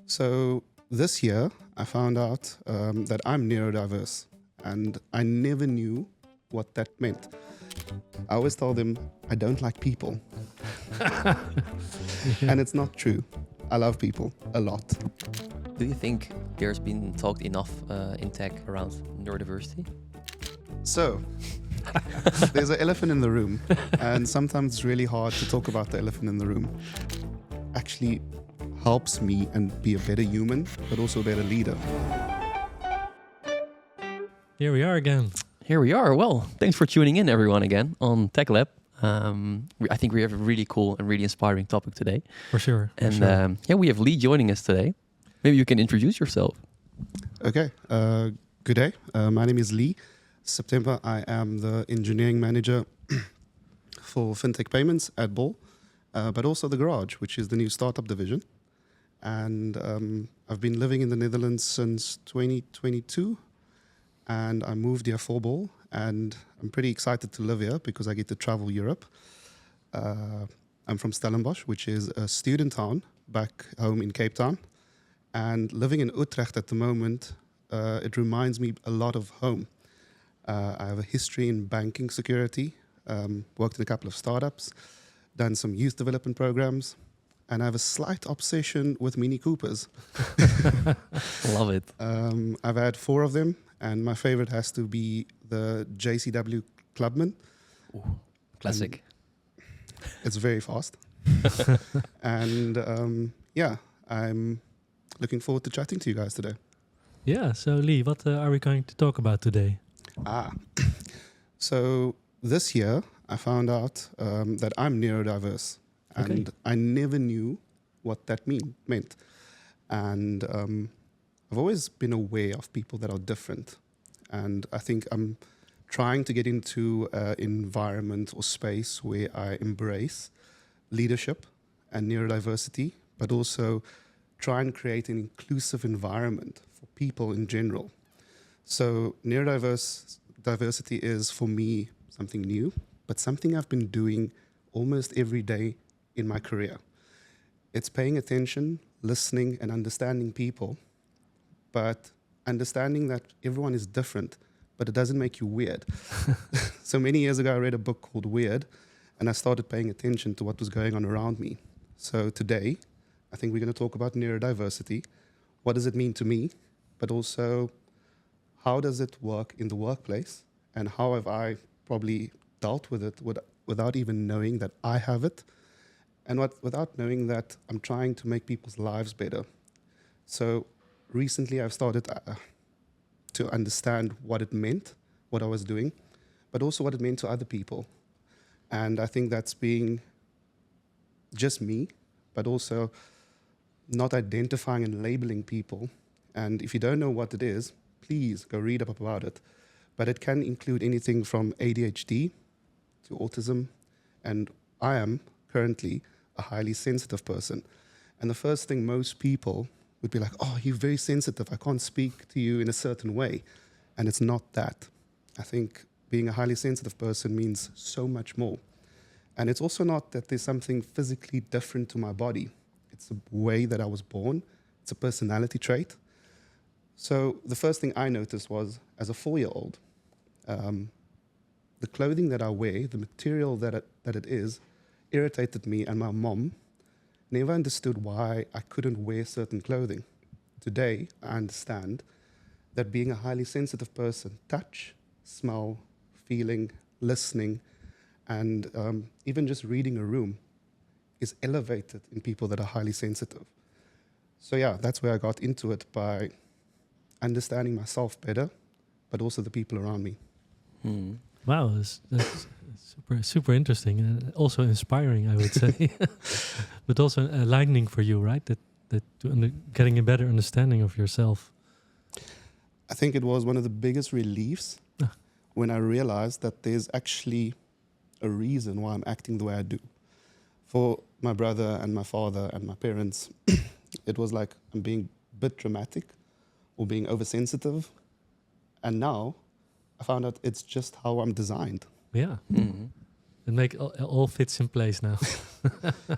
So this year, I found out that I'm neurodiverse, and I never knew what that meant. I always tell them I don't like people, and it's not true. I love people a lot. Do you think there's been talked enough in tech around neurodiversity? So there's an elephant in the room, and sometimes it's really hard to talk about the elephant in the room. Actually helps me and be a better human, but also a better leader. Here we are again. Here we are. Well, thanks for tuning in, everyone, again on TechLab. I think we have a really cool and really inspiring topic today. For sure. And we have Lee joining us today. Maybe you can introduce yourself. Okay. Good day. My name is Lee. September, I am the engineering manager for fintech payments at Bol, but also the Garage, which is the new startup division. And I've been living in the Netherlands since 2022, and I moved here for Bol, and I'm pretty excited to live here because I get to travel Europe. I'm from Stellenbosch, which is a student town back home in Cape Town. And living in Utrecht at the moment, it reminds me a lot of home. I have a history in banking security, worked in a couple of startups, done some youth development programs, and I have a slight obsession with Mini Coopers. Love it. I've had 4 of them, and my favorite has to be the JCW Clubman. Ooh, classic. And it's very fast. And I'm looking forward to chatting to you guys today. Yeah, so Lee, what are we going to talk about today? So this year I found out that I'm neurodiverse. Okay. And I never knew what that meant. And I've always been aware of people that are different. And I think I'm trying to get into an environment or space where I embrace leadership and neurodiversity, but also try and create an inclusive environment for people in general. So neurodiversity is, for me, something new, but something I've been doing almost every day in my career. It's paying attention, listening, and understanding people, but understanding that everyone is different, but it doesn't make you weird. So many years ago, I read a book called Weird, and I started paying attention to what was going on around me. So today, I think we're going to talk about neurodiversity. What does it mean to me? But also, how does it work in the workplace? And how have I probably dealt with it without even knowing that I have it? And without knowing that I'm trying to make people's lives better. So recently I've started to understand what it meant, what I was doing, but also what it meant to other people. And I think that's being just me, but also not identifying and labeling people. And if you don't know what it is, please go read up about it. But it can include anything from ADHD to autism. And I am currently a highly sensitive person. And the first thing most people would be like, oh, you're very sensitive. I can't speak to you in a certain way. And it's not that. I think being a highly sensitive person means so much more. And it's also not that there's something physically different to my body. It's the way that I was born. It's a personality trait. So the first thing I noticed was, as a 4-year-old, the clothing that I wear, the material that it is, irritated me, and my mom never understood why I couldn't wear certain clothing. Today, I understand that being a highly sensitive person, touch, smell, feeling, listening, and even just reading a room is elevated in people that are highly sensitive. So yeah, that's where I got into it, by understanding myself better, but also the people around me. Wow, that's super interesting and also inspiring, I would say. But also enlightening for you, right? That getting a better understanding of yourself. I think it was one of the biggest reliefs when I realized that there's actually a reason why I'm acting the way I do. For my brother and my father and my parents, it was like I'm being a bit dramatic or being oversensitive. And now I found out it's just how I'm designed. Yeah. Mm-hmm. It all fits in place now.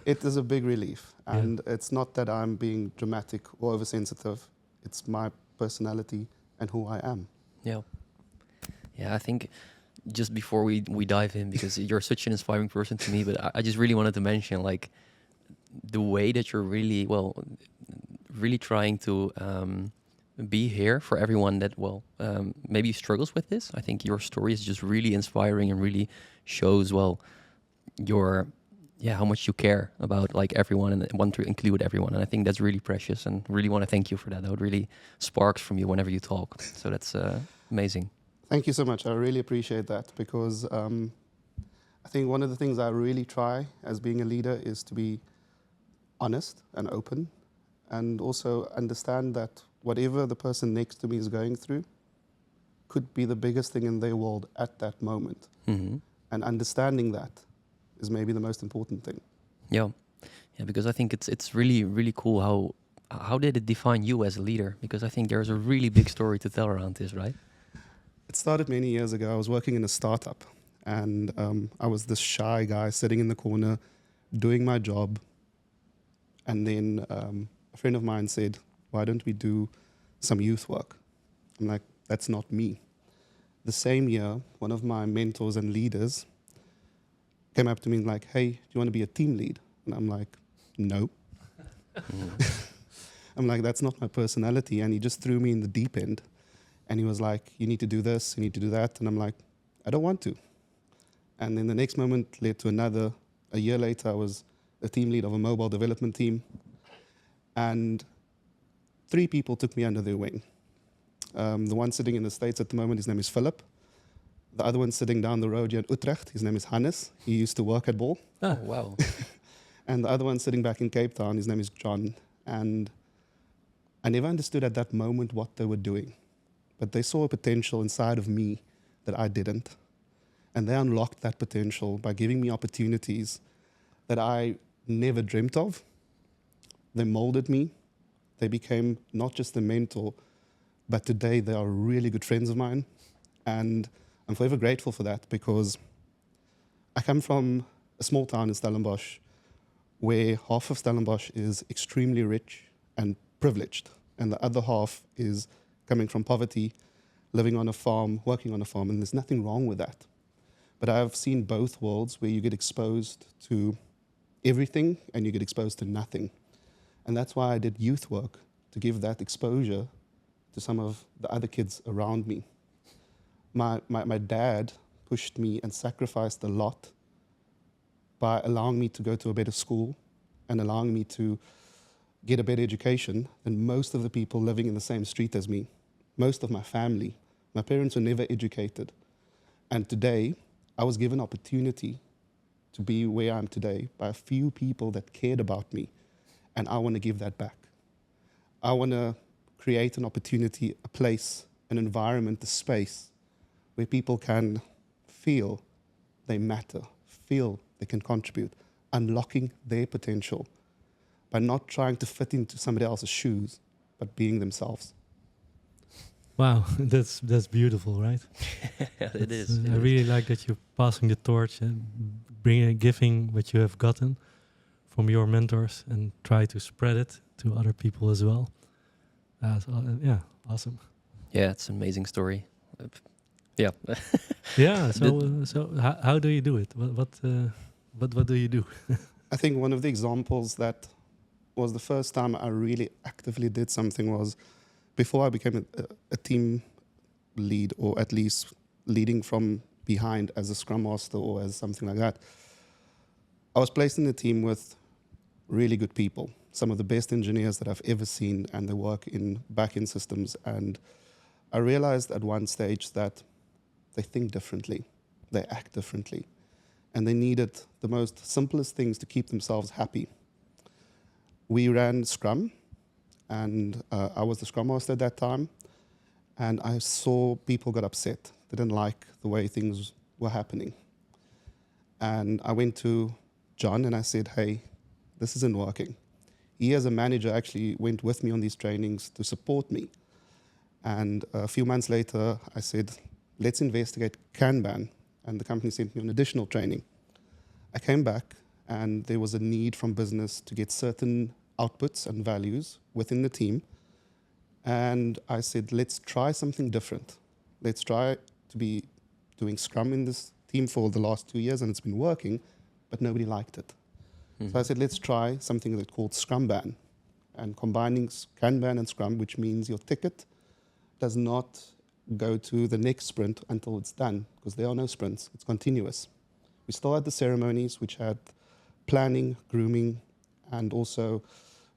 It is a big relief. Yeah. And it's not that I'm being dramatic or oversensitive. It's my personality and who I am. Yeah. Yeah, I think just before we dive in, because you're such an inspiring person to me, but I just really wanted to mention, like, the way that you're really, really trying to be here for everyone that, maybe struggles with this. I think your story is just really inspiring and really shows, how much you care about, like, everyone and want to include everyone. And I think that's really precious, and really want to thank you for that. That really sparks from you whenever you talk. So that's amazing. Thank you so much. I really appreciate that, because I think one of the things I really try as being a leader is to be honest and open, and also understand that whatever the person next to me is going through could be the biggest thing in their world at that moment. Mm-hmm. And understanding that is maybe the most important thing. Yeah, because I think it's really, really cool how did it define you as a leader? Because I think there's a really big story to tell around this, right? It started many years ago. I was working in a startup, and I was this shy guy sitting in the corner doing my job. And then a friend of mine said, "Why don't we do some youth work?" I'm like, "That's not me." The same year, one of my mentors and leaders came up to me and like, "Hey, do you want to be a team lead?" And I'm like, "No." I'm like, "That's not my personality." And he just threw me in the deep end. And he was like, "You need to do this, you need to do that." And I'm like, "I don't want to." And then the next moment led to another. A year later, I was a team lead of a mobile development team. And 3 people took me under their wing. The one sitting in the States at the moment, his name is Philip. The other one sitting down the road here in Utrecht, his name is Hannes. He used to work at Bol. Oh, wow. And the other one sitting back in Cape Town, his name is John. And I never understood at that moment what they were doing. But they saw a potential inside of me that I didn't. And they unlocked that potential by giving me opportunities that I never dreamt of. They molded me. They became not just a mentor, but today they are really good friends of mine. And I'm forever grateful for that, because I come from a small town in Stellenbosch where half of Stellenbosch is extremely rich and privileged, and the other half is coming from poverty, living on a farm, working on a farm, and there's nothing wrong with that. But I've seen both worlds where you get exposed to everything and you get exposed to nothing. And that's why I did youth work, to give that exposure to some of the other kids around me. My dad pushed me and sacrificed a lot by allowing me to go to a better school and allowing me to get a better education than most of the people living in the same street as me. Most of my family. My parents were never educated. And today, I was given opportunity to be where I am today by a few people that cared about me. And I want to give that back. I want to create an opportunity, a place, an environment, a space where people can feel they matter, feel they can contribute, unlocking their potential by not trying to fit into somebody else's shoes, but being themselves. Wow, that's beautiful, right? It is. I really like that you're passing the torch and giving what you have gotten from your mentors and try to spread it to other people as well. Yeah, awesome. Yeah, it's an amazing story. Yeah. Yeah. So how do you do it? What do you do? I think one of the examples that was the first time I really actively did something was before I became a team lead, or at least leading from behind as a scrum master or as something like that. I was placed in a team with really good people, some of the best engineers that I've ever seen, and they work in back-end systems. And I realized at one stage that they think differently, they act differently, and they needed the most simplest things to keep themselves happy. We ran Scrum, and I was the Scrum Master at that time, and I saw people got upset. They didn't like the way things were happening. And I went to John and I said, "Hey, this isn't working." He, as a manager, actually went with me on these trainings to support me. And a few months later, I said, "Let's investigate Kanban." And the company sent me on additional training. I came back and there was a need from business to get certain outputs and values within the team. And I said, let's try something different. Let's try to be doing Scrum in this team for the last 2 years, and it's been working, but nobody liked it. So I said, let's try something that's called Scrumban, and combining Kanban and Scrum, which means your ticket does not go to the next sprint until it's done, because there are no sprints. It's continuous. We still had the ceremonies, which had planning, grooming, and also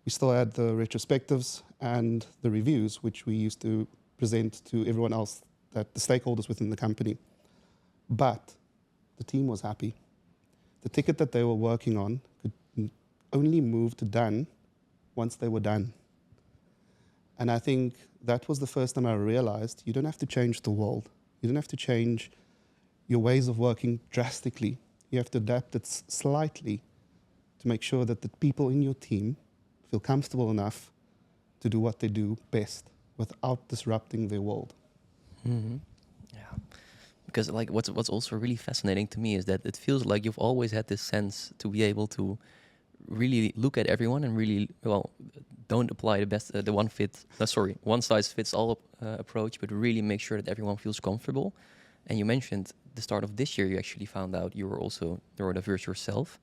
we still had the retrospectives and the reviews, which we used to present to everyone else, that the stakeholders within the company. But the team was happy. The ticket that they were working on could only move to done once they were done. And I think that was the first time I realized you don't have to change the world. You don't have to change your ways of working drastically. You have to adapt it slightly to make sure that the people in your team feel comfortable enough to do what they do best without disrupting their world. Mm-hmm. Yeah, because like what's also really fascinating to me is that it feels like you've always had this sense to be able to really look at everyone and really, well, don't apply the one size fits all approach, but really make sure that everyone feels comfortable. And you mentioned the start of this year, you actually found out you were also neurodiverse yourself.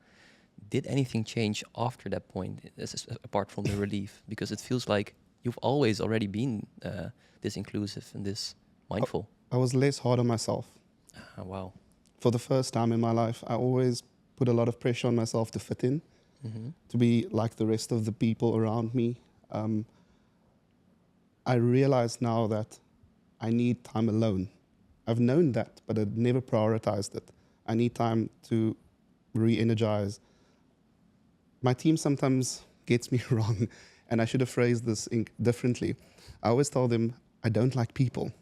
Did anything change after that point, apart from the relief? Because it feels like you've always already been this inclusive and this mindful. I was less hard on myself. Wow. For the first time in my life, I always put a lot of pressure on myself to fit in, to be like the rest of the people around me. I realize now that I need time alone. I've known that, but I've never prioritized it. I need time to re-energize. My team sometimes gets me wrong, and I should have phrased this differently. I always tell them, I don't like people.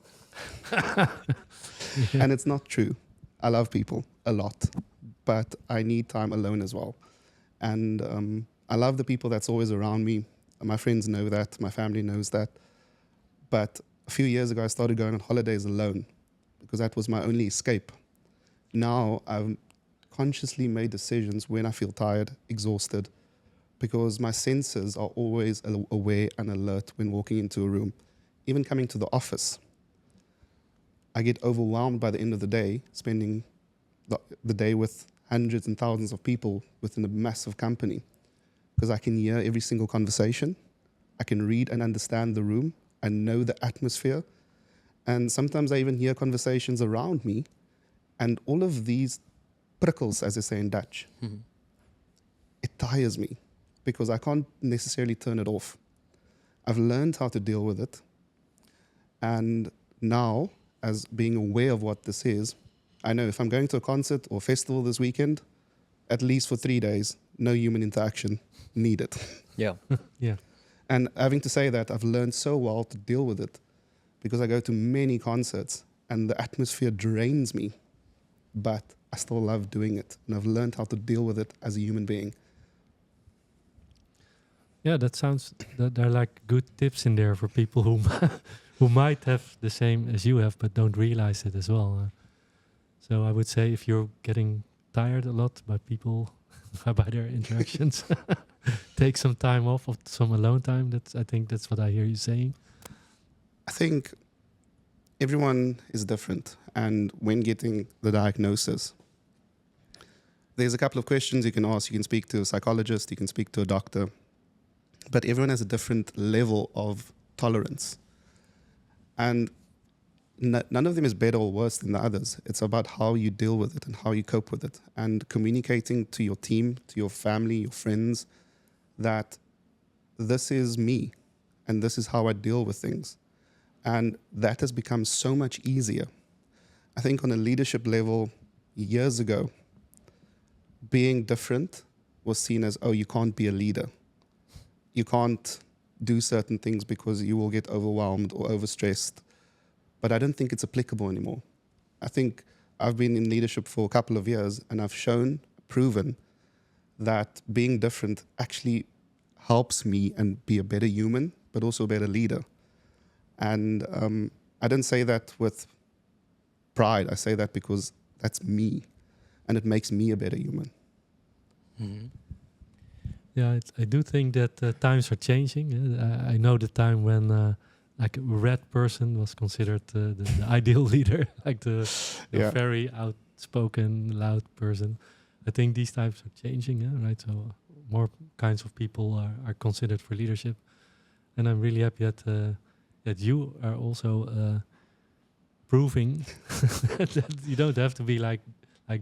And it's not true. I love people a lot, but I need time alone as well. And I love the people that's always around me. My friends know that. My family knows that. But a few years ago, I started going on holidays alone because that was my only escape. Now I've consciously made decisions when I feel tired, exhausted, because my senses are always aware and alert when walking into a room. Even coming to the office, I get overwhelmed by the end of the day, spending the day with hundreds and thousands of people within a massive company, because I can hear every single conversation. I can read and understand the room and know the atmosphere. And sometimes I even hear conversations around me, and all of these prikkels, as they say in Dutch, it tires me because I can't necessarily turn it off. I've learned how to deal with it. And now, as being aware of what this is, I know if I'm going to a concert or festival this weekend, at least for 3 days, no human interaction needed. Yeah. Yeah. And having to say that, I've learned so well to deal with it because I go to many concerts and the atmosphere drains me, but I still love doing it. And I've learned how to deal with it as a human being. Yeah, that sounds that there are like good tips in there for people who who might have the same as you have, but don't realize it as well. So I would say if you're getting tired a lot by people, by their interactions, take some time off, of some alone time. I think that's what I hear you saying. I think everyone is different. And when getting the diagnosis, there's a couple of questions you can ask. You can speak to a psychologist, you can speak to a doctor, but everyone has a different level of tolerance. And none of them is better or worse than the others. It's about how you deal with it and how you cope with it, and communicating to your team, to your family, your friends, that this is me and this is how I deal with things. And that has become so much easier. I think on a leadership level, years ago, being different was seen as, oh, you can't be a leader. You can't do certain things because you will get overwhelmed or overstressed. But I don't think it's applicable anymore. I think I've been in leadership for a couple of years and I've proven that being different actually helps me and be a better human, but also a better leader. And I don't say that with pride. I say that because that's me and it makes me a better human. Mhm. Yeah, I do think that times are changing. I know the time when like a red person was considered the ideal leader, like the Yeah. very outspoken, loud person. I think these times are changing, right? So more kinds of people are considered for leadership, and I'm really happy that you are also proving that you don't have to be like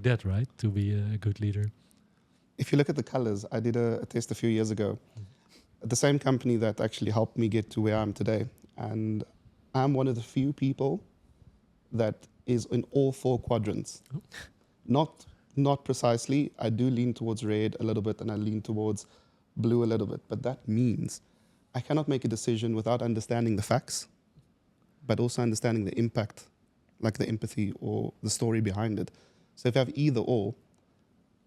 that, right, to be a good leader. If you look at the colors, I did a test a few years ago at the same company that actually helped me get to where I am today. And I'm one of the few people that is in all 4 quadrants. Oh. Not precisely. I do lean towards red a little bit and I lean towards blue a little bit. But that means I cannot make a decision without understanding the facts, but also understanding the impact, like the empathy or the story behind it. So if I have either or,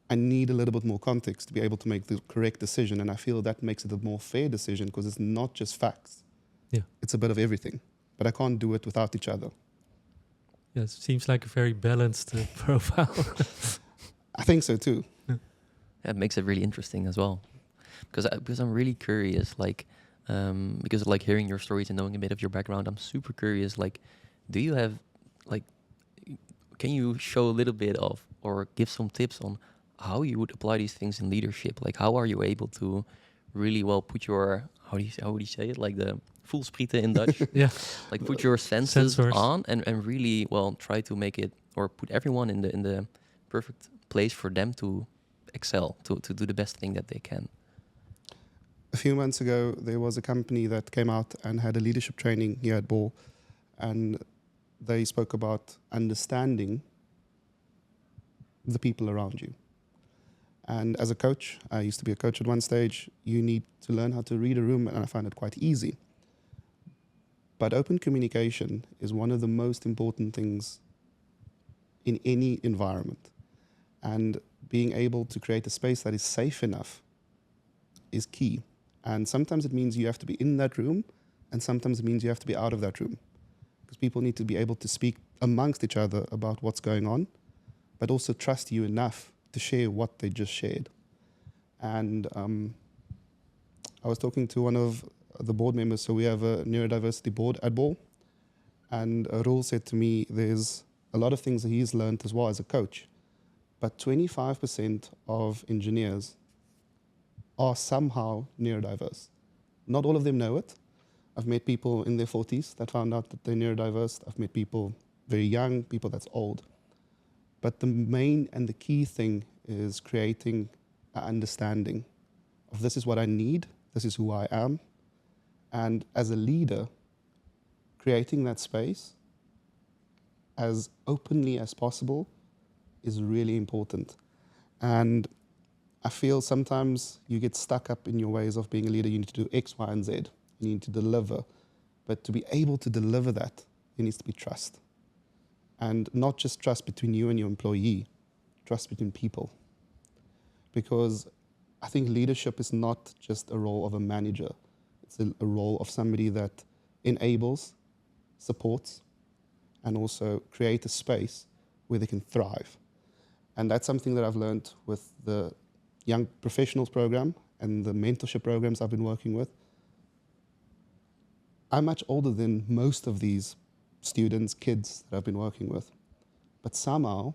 I need a little bit more context to be able to make the correct decision. And I feel that makes it a more fair decision because it's not just facts. Yeah. It's a bit of everything. But I can't do it without each other. Yeah, it seems like a very balanced profile. I think so too. Yeah, it makes it really interesting as well. Because I'm really curious, like, because like hearing your stories and knowing a bit of your background, I'm super curious, like, do you have, like, can you show a little bit of, or give some tips on how you would apply these things in leadership? Like, how are you able to really well put your, how would you say it? Like the voelsprieten in Dutch? Yeah. Like put your senses Sensors. on and really, well, try to make it, or put everyone in the perfect place for them to excel, to do the best thing that they can. A few months ago, there was a company that came out and had a leadership training here at Ball. And they spoke about understanding the people around you. And as a coach, I used to be a coach at one stage, you need to learn how to read a room, and I find it quite easy. But open communication is one of the most important things in any environment. And being able to create a space that is safe enough is key. And sometimes it means you have to be in that room, and sometimes it means you have to be out of that room. Because people need to be able to speak amongst each other about what's going on, but also trust you enough to share what they just shared. And I was talking to one of the board members, so we have a neurodiversity board at Ball, and Roel said to me there's a lot of things that he's learned as well as a coach, but 25% of engineers are somehow neurodiverse. Not all of them know it. I've met people in their 40s that found out that they're neurodiverse. I've met people very young, people that's old. But the main and the key thing is creating an understanding of this is what I need, this is who I am. And as a leader, creating that space as openly as possible is really important. And I feel sometimes you get stuck up in your ways of being a leader. You need to do X, Y, and Z. You need to deliver. But to be able to deliver that, there needs to be trust. And not just trust between you and your employee, trust between people. Because I think leadership is not just a role of a manager. It's a role of somebody that enables, supports, and also create a space where they can thrive. And that's something that I've learned with the Young Professionals program and the mentorship programs I've been working with. I'm much older than most of these students, kids that I've been working with. But somehow,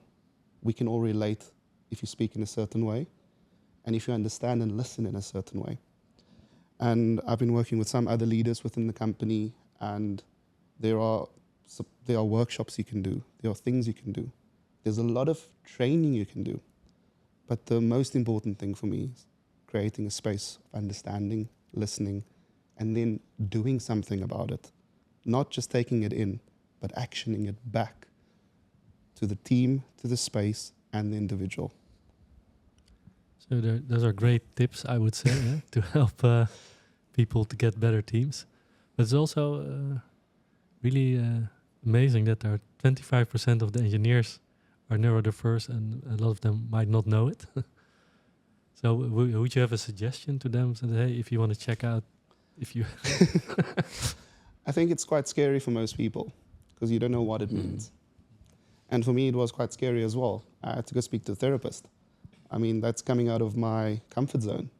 we can all relate if you speak in a certain way and if you understand and listen in a certain way. And I've been working with some other leaders within the company, and there are workshops you can do. There are things you can do. There's a lot of training you can do. But the most important thing for me is creating a space of understanding, listening, and then doing something about it. Not just taking it in, but actioning it back to the team, to the space, and the individual. So those are great tips, I would say, to help people to get better teams. But it's also really amazing that there are 25% of the engineers are neurodiverse, and a lot of them might not know it. So would you have a suggestion to them? So that, hey, if you want to check out, if you... I think it's quite scary for most people because you don't know what it means. And for me, it was quite scary as well. I had to go speak to a therapist. I mean, that's coming out of my comfort zone.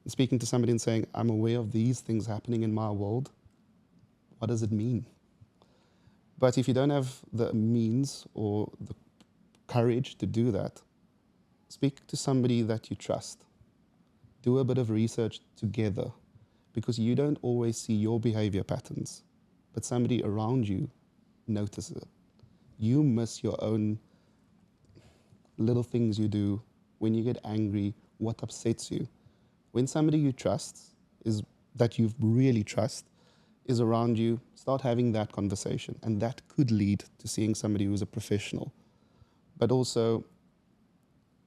And speaking to somebody and saying, I'm aware of these things happening in my world. What does it mean? But if you don't have the means or the courage to do that, speak to somebody that you trust. Do a bit of research together, because you don't always see your behavior patterns, but somebody around you notices it. You miss your own little things you do when you get angry, what upsets you. When somebody you trust, that you really trust, is around you, start having that conversation. And that could lead to seeing somebody who's a professional. But also,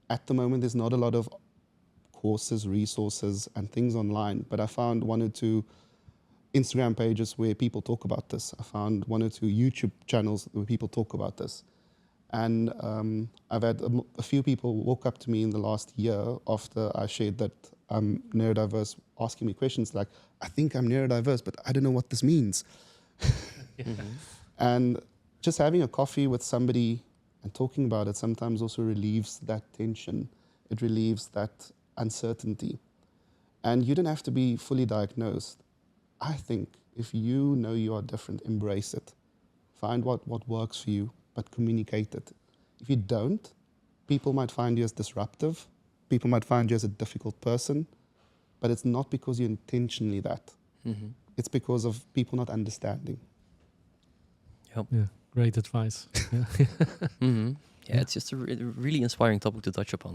at the moment, there's not a lot of courses, resources, and things online. But I found 1 or 2 Instagram pages where people talk about this. I found 1 or 2 YouTube channels where people talk about this. And I've had a few people walk up to me in the last year after I shared that I'm neurodiverse, asking me questions like, I think I'm neurodiverse, but I don't know what this means. And just having a coffee with somebody and talking about it sometimes also relieves that tension. It relieves that uncertainty. And you don't have to be fully diagnosed. I think if you know you are different, embrace it. Find what works for you, but communicate it. If you don't, people might find you as disruptive. People might find you as a difficult person, but it's not because you're intentionally that. It's because of people not understanding. Yep. Yeah, great advice. Yeah. Yeah, it's just a really inspiring topic to touch upon.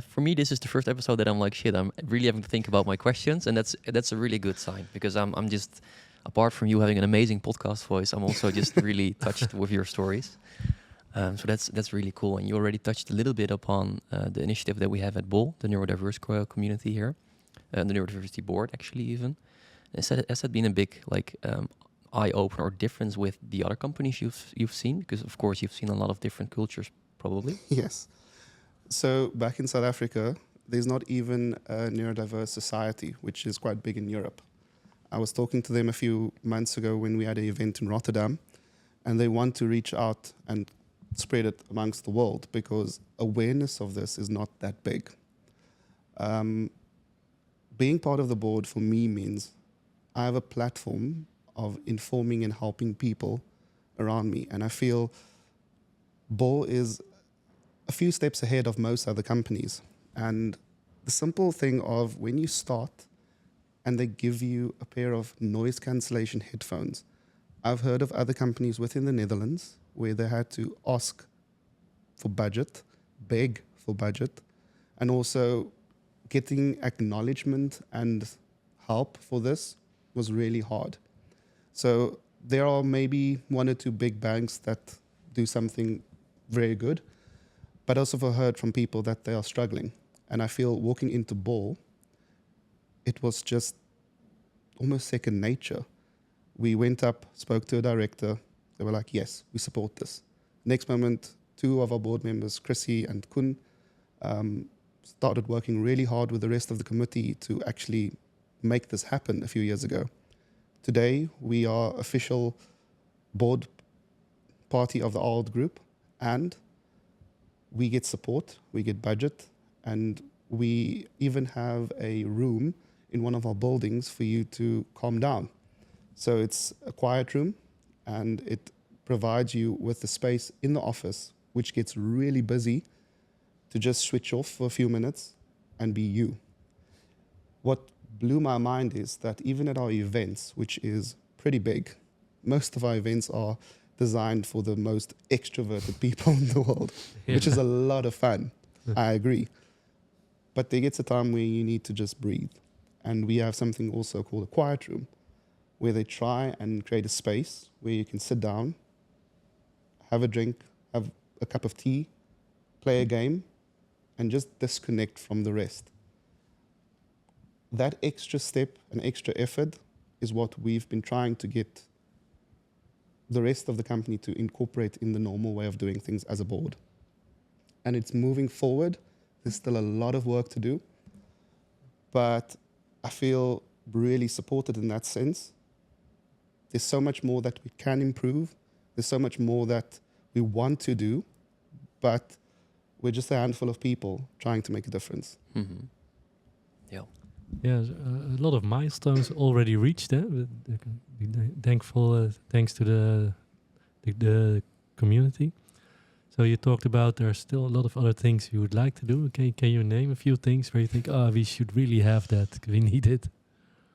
For me, this is the first episode that I'm like, shit, I'm really having to think about my questions, and that's a really good sign, because I'm just, apart from you having an amazing podcast voice, I'm also just really touched with your stories. So that's really cool. And you already touched a little bit upon the initiative that we have at BOL, the Neurodiverse community here, the Neurodiversity board actually even. Has that been a big eye opener or difference with the other companies you've seen? Because of course you've seen a lot of different cultures probably. Yes. So back in South Africa, there's not even a neurodiverse society, which is quite big in Europe. I was talking to them a few months ago when we had an event in Rotterdam, and they want to reach out and spread it amongst the world because awareness of this is not that big. Being part of the board for me means I have a platform of informing and helping people around me. And I feel BOL is a few steps ahead of most other companies. And the simple thing of when you start and they give you a pair of noise cancellation headphones. I've heard of other companies within the Netherlands where they had to ask for budget, beg for budget, and also getting acknowledgement and help for this was really hard. So there are maybe 1 or 2 big banks that do something very good, but also I've heard from people that they are struggling. And I feel walking into BOL, it was just almost second nature. We went up, spoke to a director. They were like, yes, we support this. Next moment, 2 of our board members, Chrissy and Kun, started working really hard with the rest of the committee to actually make this happen a few years ago. Today, we are official board party of the ALD group, and we get support, we get budget, and we even have a room in one of our buildings for you to calm down. So it's a quiet room, and it provides you with the space in the office, which gets really busy, to just switch off for a few minutes and be you. What blew my mind is that even at our events, which is pretty big, most of our events are designed for the most extroverted people in the world, which is a lot of fun. I agree. But there gets a time where you need to just breathe. And we have something also called a quiet room, where they try and create a space where you can sit down, have a drink, have a cup of tea, play a game, and just disconnect from the rest. That extra step and extra effort is what we've been trying to get the rest of the company to incorporate in the normal way of doing things as a board. And it's moving forward. There's still a lot of work to do, but I feel really supported in that sense. There's so much more that we can improve. There's so much more that we want to do, but we're just a handful of people trying to make a difference. Mm-hmm. Yeah. Yeah, a lot of milestones already reached. Thankful, thanks to the community. So you talked about there are still a lot of other things you would like to do. Okay, can you name a few things where you think, oh, we should really have that, we need it?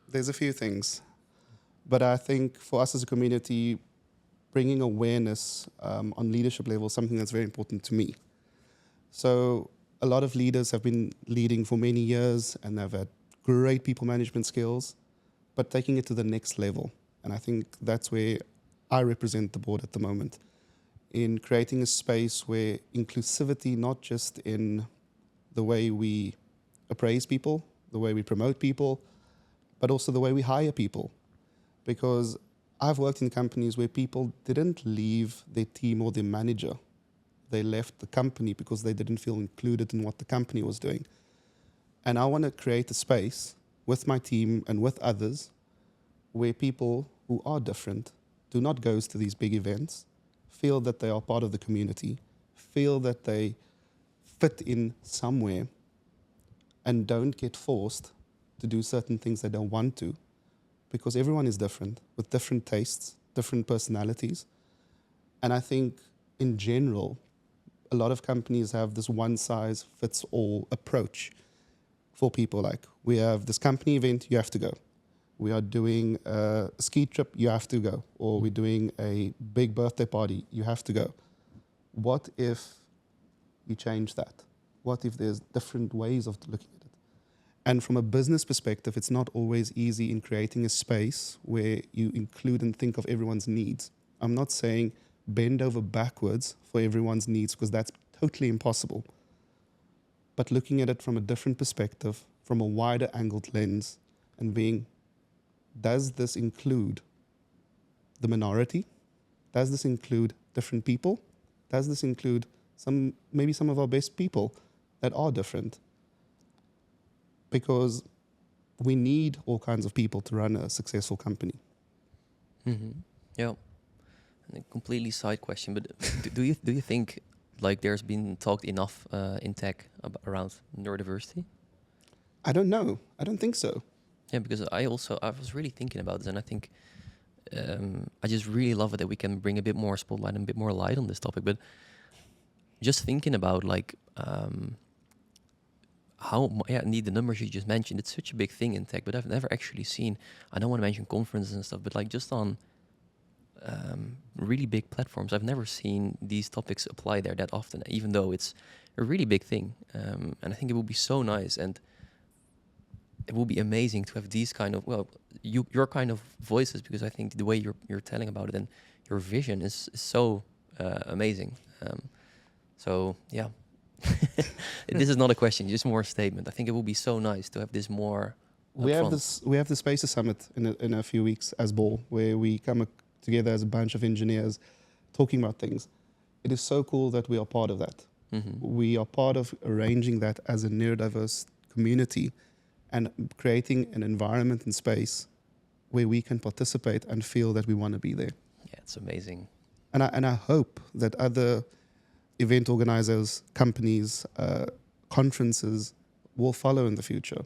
There's a few things, but I think for us as a community, bringing awareness on leadership level is something that's very important to me. So a lot of leaders have been leading for many years and they've had great people management skills, but taking it to the next level. And I think that's where I represent the board at the moment, in creating a space where inclusivity, not just in the way we appraise people, the way we promote people, but also the way we hire people. Because I've worked in companies where people didn't leave their team or their manager. They left the company because they didn't feel included in what the company was doing. And I want to create a space with my team and with others where people who are different do not go to these big events, feel that they are part of the community, feel that they fit in somewhere, and don't get forced to do certain things they don't want to, because everyone is different, with different tastes, different personalities. And I think in general, a lot of companies have this one-size-fits-all approach for people. Like, we have this company event, you have to go. We are doing a ski trip, you have to go. Or we're doing a big birthday party, you have to go. What if you change that? What if there's different ways of looking at it? And from a business perspective, it's not always easy in creating a space where you include and think of everyone's needs. I'm not saying bend over backwards for everyone's needs, because that's totally impossible. But looking at it from a different perspective, from a wider angled lens, and being, does this include the minority? Does this include different people? Does this include maybe some of our best people that are different? Because we need all kinds of people to run a successful company. Mm-hmm. Yeah. And a completely side question, but do you think like there's been talked enough in tech around neurodiversity? I don't know. I don't think so. Yeah, because I was really thinking about this, and I think I just really love it that we can bring a bit more spotlight and a bit more light on this topic. But just thinking about like indeed the numbers you just mentioned, it's such a big thing in tech, but I've never actually seen, I don't want to mention conferences and stuff, but like just on really big platforms, I've never seen these topics apply there that often, even though it's a really big thing. And I think it would be so nice, and it will be amazing to have these kind of, your kind of voices, because I think the way you're telling about it and your vision is so amazing. So yeah, this is not a question, just more a statement. I think it will be so nice to have this more. We have the Spaces Summit in a few weeks as Ball, where we come together as a bunch of engineers talking about things. It is so cool that we are part of that. Mm-hmm. We are part of arranging that as a neurodiverse community and creating an environment and space where we can participate and feel that we want to be there. Yeah, it's amazing. And I hope that other event organizers, companies, conferences will follow in the future.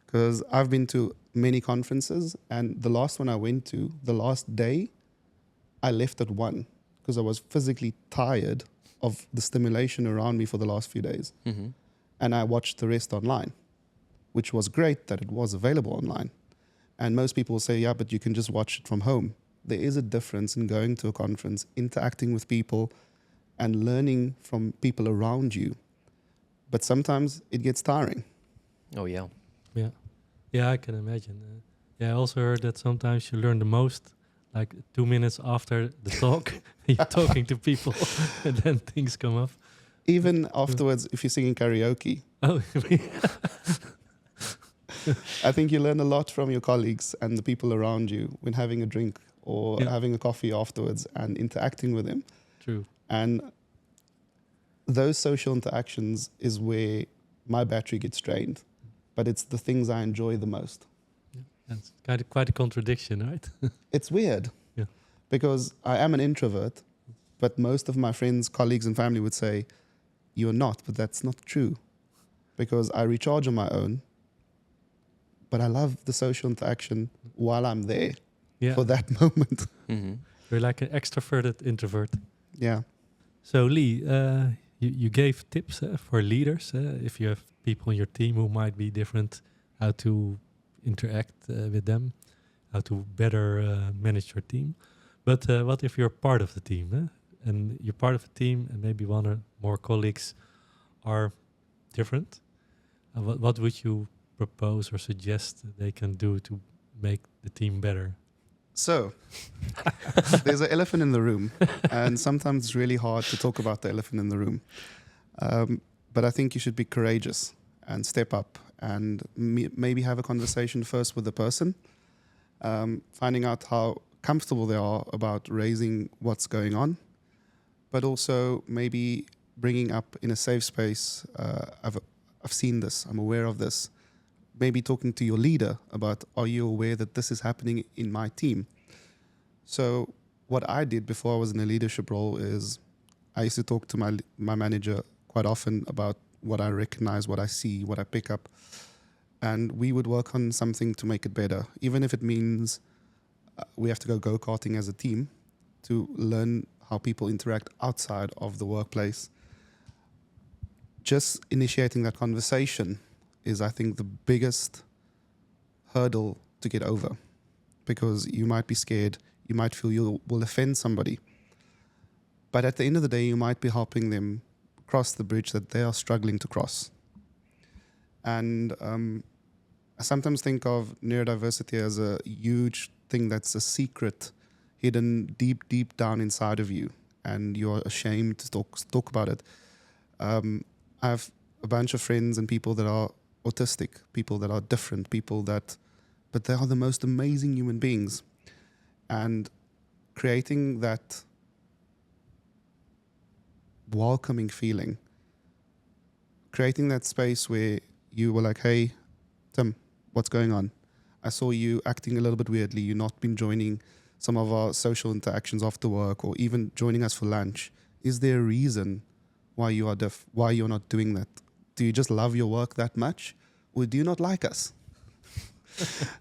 Because I've been to many conferences, and the last one I went to, the last day, I left at 1 because I was physically tired of the stimulation around me for the last few days. Mm-hmm. And I watched the rest online, which was great that it was available online. And most people will say, yeah, but you can just watch it from home. There is a difference in going to a conference, interacting with people, and learning from people around you. But sometimes it gets tiring. Oh, yeah. Yeah. Yeah, I can imagine. I also heard that sometimes you learn the most like 2 minutes after the talk. You're talking to people and then things come up. Even afterwards, if you're singing karaoke. Oh, I think you learn a lot from your colleagues and the people around you when having a drink or having a coffee afterwards and interacting with them. True. And those social interactions is where my battery gets drained, but it's the things I enjoy the most. That's quite a contradiction, right? It's weird. Yeah. Because I am an introvert, but most of my friends, colleagues and family would say, you're not, but that's not true. Because I recharge on my own, but I love the social interaction while I'm there for that moment. Mm-hmm. You're like an extroverted introvert. Yeah. So Lee, you gave tips for leaders if you have people in your team who might be different, how to interact with them, how to better manage your team. But what if you're part of the team and you're part of a team and maybe one or more colleagues are different? What would you propose or suggest they can do to make the team better? So, there's an elephant in the room, and sometimes it's really hard to talk about the elephant in the room. But I think you should be courageous and step up and maybe have a conversation first with the person, finding out how comfortable they are about raising what's going on, but also maybe bringing up in a safe space, I've seen this, I'm aware of this. Maybe talking to your leader about, are you aware that this is happening in my team? So what I did before I was in a leadership role is I used to talk to my manager quite often about what I recognize, what I see, what I pick up. And we would work on something to make it better, even if it means we have to go go-karting as a team to learn how people interact outside of the workplace. Just initiating that conversation is, I think, the biggest hurdle to get over, because you might be scared, you might feel you will offend somebody. But at the end of the day, you might be helping them cross the bridge that they are struggling to cross. And I sometimes think of neurodiversity as a huge thing that's a secret hidden deep, deep down inside of you, and you're ashamed to talk about it. I have a bunch of friends and people that are autistic, people that are different, but they are the most amazing human beings. And creating that welcoming feeling, creating that space where you were like, hey, Tim, what's going on? I saw you acting a little bit weirdly. You've not been joining some of our social interactions after work or even joining us for lunch. Is there a reason why you are why you're not doing that? Do you just love your work that much? Or do you not like us?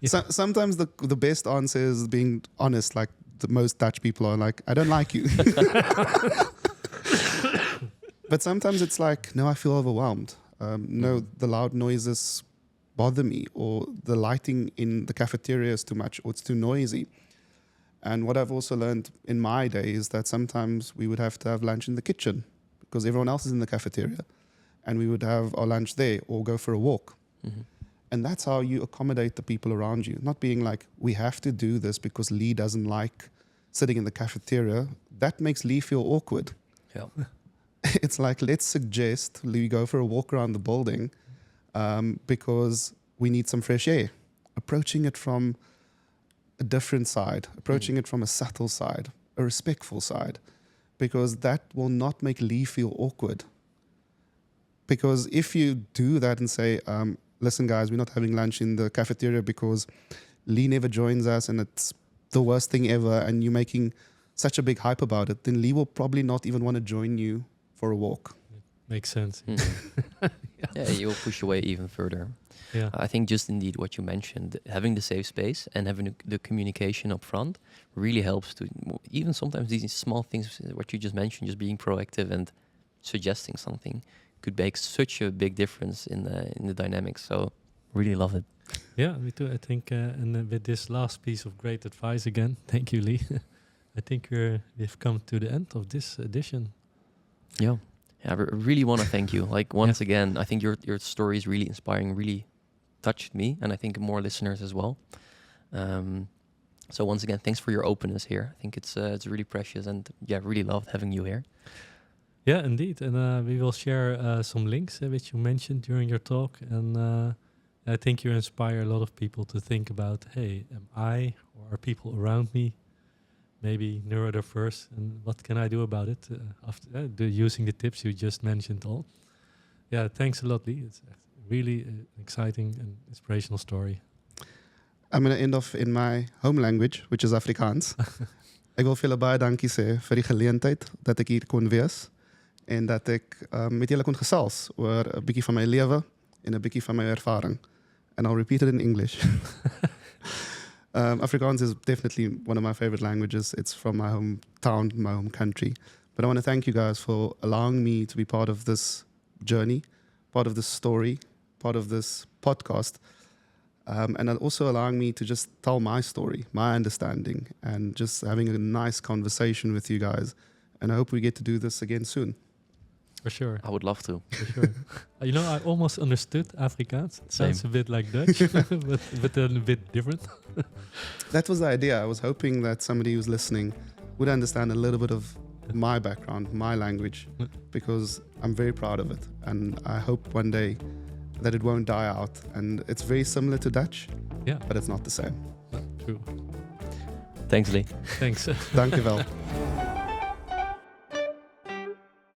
Sometimes the best answer is being honest. Like the most Dutch people are like, I don't like you. But sometimes it's like, no, I feel overwhelmed. No, the loud noises bother me, or the lighting in the cafeteria is too much, or it's too noisy. And what I've also learned in my day is that sometimes we would have to have lunch in the kitchen because everyone else is in the cafeteria, and we would have our lunch there or go for a walk. Mm-hmm. And that's how you accommodate the people around you. Not being like, we have to do this because Lee doesn't like sitting in the cafeteria. That makes Lee feel awkward. Yeah. It's like, let's suggest Lee go for a walk around the building because we need some fresh air. Approaching it from a different side, approaching it from a subtle side, a respectful side, because that will not make Lee feel awkward. Because if you do that and say, listen, guys, we're not having lunch in the cafeteria because Lee never joins us and it's the worst thing ever, and you're making such a big hype about it, then Lee will probably not even want to join you for a walk. Makes sense. Yeah, you'll push away even further. Yeah. I think just indeed what you mentioned, having the safe space and having the communication up front really helps to, even sometimes these small things, what you just mentioned, just being proactive and suggesting something could make such a big difference in the dynamics. So really love it. Yeah, me too. I think, and with this last piece of great advice again, thank you, Lee. I think we've come to the end of this edition. Yeah. I really want to thank you. Like once again, I think your story is really inspiring, really touched me, and I think more listeners as well. So once again, thanks for your openness here. I think it's really precious, and really loved having you here. Yeah, indeed. And we will share some links which you mentioned during your talk. And I think you inspire a lot of people to think about, hey, am I or are people around me maybe neurodiverse, and what can I do about it after using the tips you just mentioned all. Yeah, thanks a lot, Lee. It's really an exciting and inspirational story. I'm going to end off in my home language, which is Afrikaans. Ek wil vir julle baie dankie sê vir die geleentheid dat ek hier kon wees. en dat ek met julle kon gesels oor 'n bietjie van my lewe en 'n bietjie van my ervaring. And I'll repeat it in English. Afrikaans is definitely one of my favorite languages. It's from my hometown, my home country. But I want to thank you guys for allowing me to be part of this journey, part of this story, part of this podcast, and also allowing me to just tell my story, my understanding, and just having a nice conversation with you guys. And I hope we get to do this again soon. For sure. I would love to. For sure. You know, I almost understood Afrikaans. It sounds a bit like Dutch, but then a bit different. That was the idea. I was hoping that somebody who's listening would understand a little bit of my background, my language, because I'm very proud of it. And I hope one day that it won't die out. And it's very similar to Dutch, but it's not the same. True. Thanks, Lee. Thanks. Dank je wel.